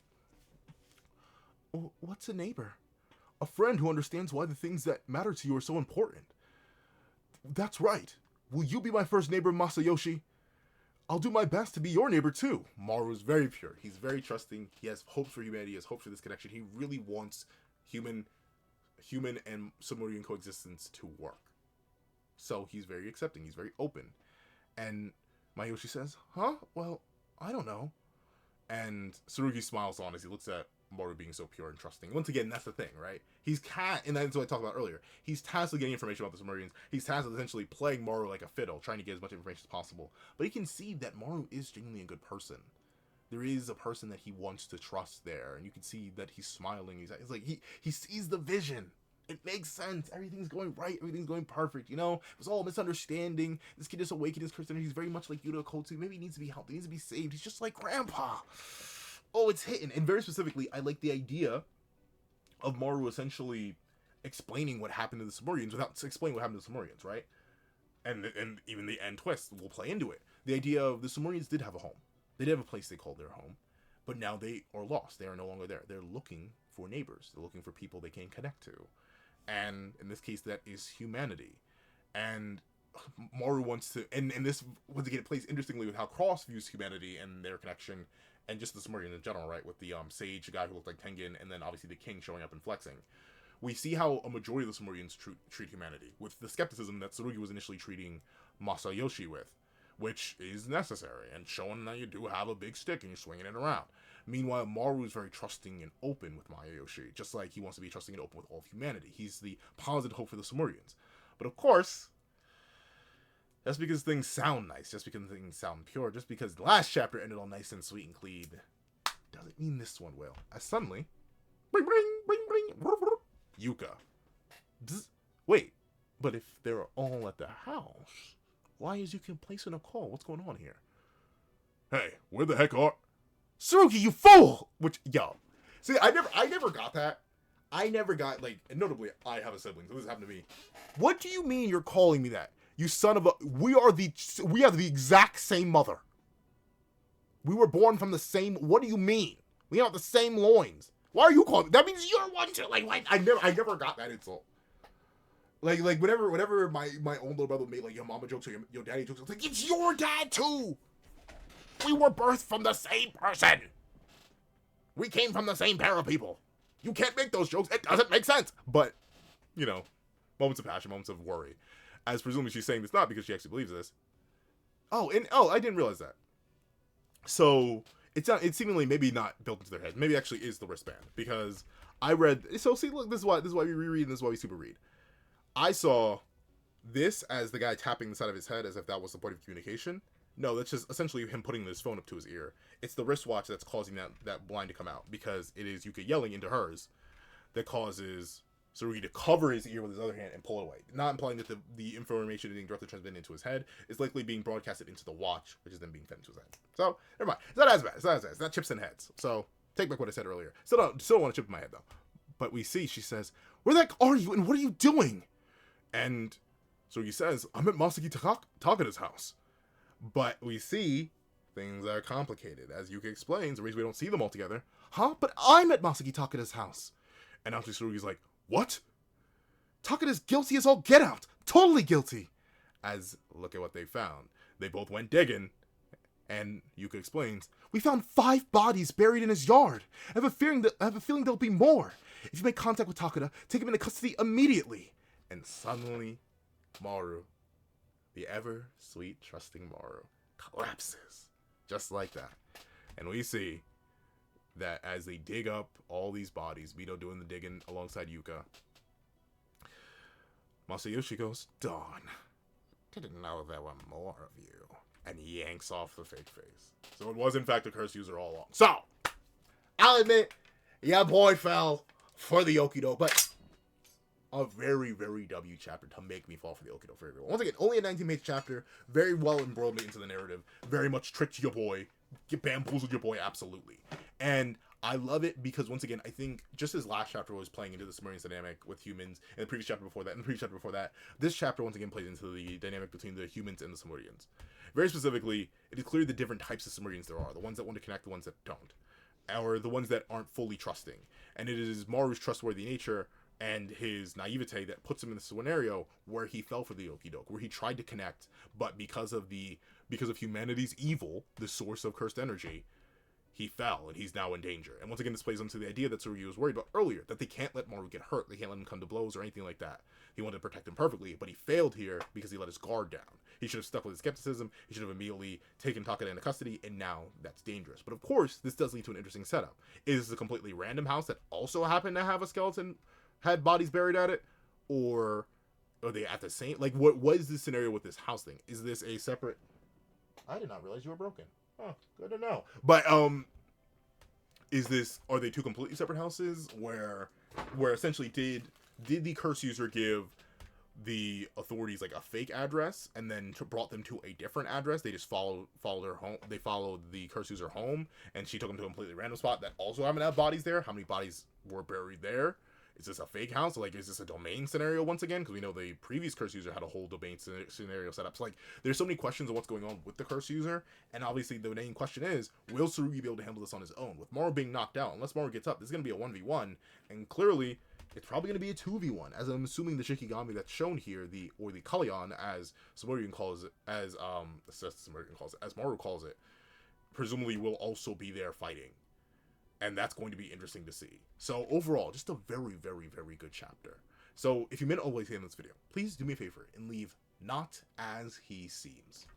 Well, what's a neighbor? A friend who understands why the things that matter to you are so important. That's right. Will you be my first neighbor, Masayoshi? I'll do my best to be your neighbor, too. Maru's very pure. He's very trusting. He has hopes for humanity. He has hopes for this connection. He really wants human and Sumerian coexistence to work. So he's very accepting. He's very open. And Masayoshi says, huh? Well, I don't know. And Tsurugi smiles on as he looks at Maru being so pure and trusting. Once again, that's the thing, right? And that's what I talked about earlier. He's tasked with getting information about the Sumerians. He's tasked with essentially playing Maru like a fiddle, trying to get as much information as possible. But he can see that Maru is genuinely a good person. There is a person that he wants to trust there, and you can see that he's smiling. It's like he sees the vision. It makes sense. Everything's going right. Everything's going perfect. It was all a misunderstanding. This kid is awakening his Christianity. He's very much like Yuta Kotu. Maybe he needs to be helped. He needs to be saved. He's just like Grandpa. Oh, it's hitting. And very specifically, I like the idea of Maru essentially explaining what happened to the Sumerians without explaining what happened to the Sumerians, right? And even the end twist will play into it. The idea of the Sumerians did have a home. They did have a place they called their home. But now they are lost. They are no longer there. They're looking for neighbors. They're looking for people they can connect to. And in this case, that is humanity. And Maru wants to... And this, once again, it plays interestingly with how Cross views humanity and their connection, and just the Sumerians in general, right? With the sage, the guy who looked like Tengen, and then obviously the king showing up and flexing. We see how a majority of the Sumerians treat humanity, with the skepticism that Tsurugi was initially treating Masayoshi with, which is necessary, and showing that you do have a big stick and you're swinging it around. Meanwhile, Maru is very trusting and open with Masayoshi, just like he wants to be trusting and open with all of humanity. He's the positive hope for the Sumerians. But of course, just because things sound nice, just because things sound pure, just because the last chapter ended all nice and sweet and clean, doesn't mean this one will. As suddenly, bring, bring, bring, Yuka. Bzz. Wait, but if they're all at the house, why is Yuka placing a call? What's going on here? Hey, where the heck are... Tsurugi, you fool! Which, yo. See, I never got that. I never got, like, and notably, I have a sibling, so this happened to me. What do you mean you're calling me that? You son of a... We have the exact same mother. We were born from the same... What do you mean? We have the same loins. Why are you calling me? That means you're one too. Like, I never got that insult. Like whenever my own little brother made, like, your mama jokes or your daddy jokes, I was like, it's your dad too! We were birthed from the same person. We came from the same pair of people. You can't make those jokes. It doesn't make sense. But, moments of passion, moments of worry. As presumably she's saying this not because she actually believes this. I didn't realize that. So, it's seemingly maybe not built into their head. Maybe actually is the wristband. Because I read... So, see, look, this is why we reread and this is why we super read. I saw this as the guy tapping the side of his head as if that was the point of communication. No, that's just essentially him putting his phone up to his ear. It's the wristwatch that's causing that blind to come out, because it is Yuka yelling into hers that causes Tsurugi to cover his ear with his other hand and pull it away. Not implying that the information being directly transmitted into his head is likely being broadcasted into the watch, which is then being fed into his head. So, never mind. It's not as bad. It's not chips in heads. So, take back what I said earlier. Still don't want a chip in my head, though. But we see, she says, where the heck are you and what are you doing? And Tsurugi says, I'm at Masaki Takada's house. But we see things are complicated. As Yuka explains, the reason we don't see them all together. Huh? But I'm at Masaki Takada's house. And actually Tsurugi's like, what? Takada's guilty as all get out. Totally guilty. As, look at what they found. They both went digging. And Yuka explains, we found 5 bodies buried in his yard. I have a feeling there'll be more. If you make contact with Takada, take him into custody immediately. And suddenly, Maru, the ever-sweet, trusting Maru, collapses. Just like that. And we see that as they dig up all these bodies, Mito doing the digging alongside Yuka, Masayoshi goes, Dawn, didn't know there were more of you. And he yanks off the fake face. So it was in fact a curse user all along. So, I'll admit, yeah, boy fell for the Okido, but a very, very W chapter to make me fall for the Okido for everyone. Once again, only a 19-page chapter, very well embroiled into the narrative, very much tricked your boy, bamboozled your boy, absolutely. And I love it because, once again, I think just as last chapter was playing into the Sumerians dynamic with humans, and the previous chapter before that, and the previous chapter before that, this chapter once again plays into the dynamic between the humans and the Sumerians. Very specifically, it is clear the different types of Sumerians there are, the ones that want to connect, the ones that don't, or the ones that aren't fully trusting. And it is Maru's trustworthy nature and his naivete that puts him in the scenario where he fell for the Okidoke, where he tried to connect, but because of humanity's evil, the source of cursed energy, he fell, and he's now in danger. And once again, this plays into the idea that Tsurugi was worried about earlier, that they can't let Maru get hurt, they can't let him come to blows or anything like that. He wanted to protect him perfectly, but he failed here because he let his guard down. He should have stuck with his skepticism, he should have immediately taken Takeda into custody, and now that's dangerous. But of course, this does lead to an interesting setup. Is this a completely random house that also happened to have a skeleton, had bodies buried at it? Or are they at the same, like, what is the scenario with this house thing? Is this a separate... I did not realize you were broken. Oh, good to know. But, are they two completely separate houses where essentially did the curse user give the authorities like a fake address and then brought them to a different address? They just followed her home. They followed the curse user home, and she took them to a completely random spot that also happened to have bodies there. How many bodies were buried there? Is this a fake house? Like, is this a domain scenario once again? Because we know the previous curse user had a whole domain scenario set up. So, like, there's so many questions of what's going on with the curse user. And obviously, the main question is, will Tsurugi be able to handle this on his own? With Maru being knocked out, unless Maru gets up, this is going to be a 1v1. And clearly, it's probably going to be a 2v1. As I'm assuming the shikigami that's shown here, the Kalyan, as Sumerian calls it, as Maru calls it, presumably will also be there fighting. And that's going to be interesting to see. So overall, just a very, very, very good chapter. So if you made it all the way to the end of this video, please do me a favor and leave "not as he seems."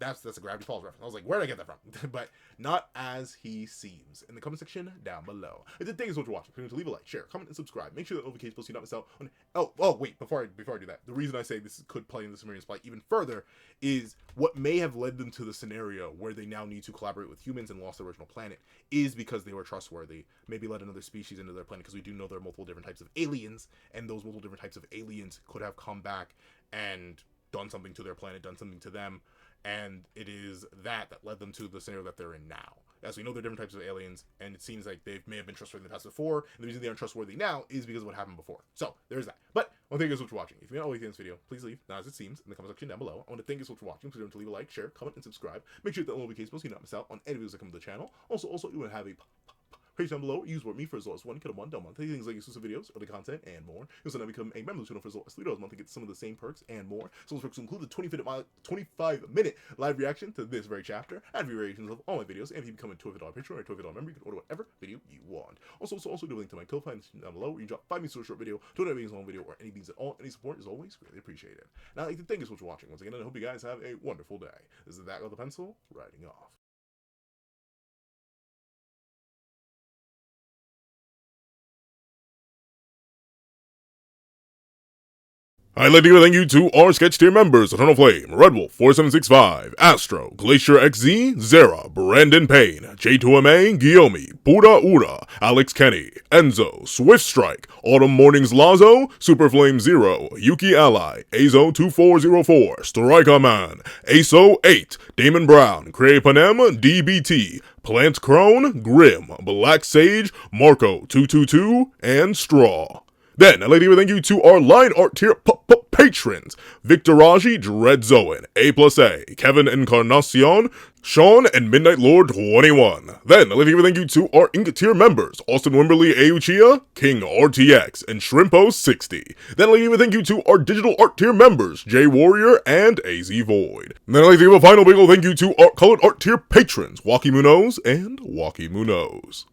That's a Gravity Falls reference. I was like, where did I get that from? But "not as he seems" in the comment section down below. If the thing is what you're watching, remember to leave a like, share, comment, and subscribe. Make sure that notifications post so you don't miss out on. Oh wait, before I do that, the reason I say this could play in the Sumerian spot even further is what may have led them to the scenario where they now need to collaborate with humans and lost their original planet is because they were trustworthy. Maybe let another species into their planet, because we do know there are multiple different types of aliens, and those multiple different types of aliens could have come back and done something to their planet, done something to them. And it is that led them to the scenario that they're in now. As we know, there are different types of aliens, and it seems like they may have been trustworthy in the past before, and the reason they aren't trustworthy now is because of what happened before. So, there's that. But, I want to thank you guys so much for watching. If you made it all the way to this video, please leave, not as it seems, in the comment section down below. I want to thank you so much for watching. Please remember to leave a like, share, comment, and subscribe. Make sure that notifications so you don't miss out on any videos that come to the channel. Also, you want to have a page down below, use me for as low as $1, get a $1 month. Things like exclusive videos, other content, and more. You also now become a member of the channel for as low as $3 a month to get some of the same perks and more. So those perks include the 25-minute live reaction to this very chapter, and variations of all my videos. And if you become a $12 patron or a $12 member, you can order whatever video you want. Also do a link to my Ko-Fi down below, where you drop 5 minutes to a short video, 2 minutes long video, or any beans at all. Any support is always greatly appreciated. Now, I'd like to thank you so much for watching once again, and I hope you guys have a wonderful day. This is that with the pencil, writing off. I'd like to give a thank you to our sketch tier members: Eternal Flame, Red Wolf 4765, Astro, Glacier XZ, Zera, Brandon Payne, J2MA, Guillaume, Buddha Ura, Alex Kenny, Enzo, Swift Strike, Autumn Mornings Lazo, Super Flame 0, Yuki Ally, Azo2404, Strika Man, Aso8, Damon Brown, Cray Panem, DBT, Plant Crone, Grim, Black Sage, Marco222, and Straw. Then, I'd like to give a thank you to our line art tier patrons: Victor Raji, Dread Zoan, A+A, Kevin Encarnacion, Sean, and Midnight Lord 21. Then, I'd like to give a thank you to our Ingot tier members: Austin Wimberly Auchia, King RTX, and Shrimpo60. Then, I'd like to give a thank you to our digital art tier members: J Warrior and AZ Void. Then, I'd like to give a final big ol' thank you to our colored art tier patrons: Waki Munoz and Waki Munoz.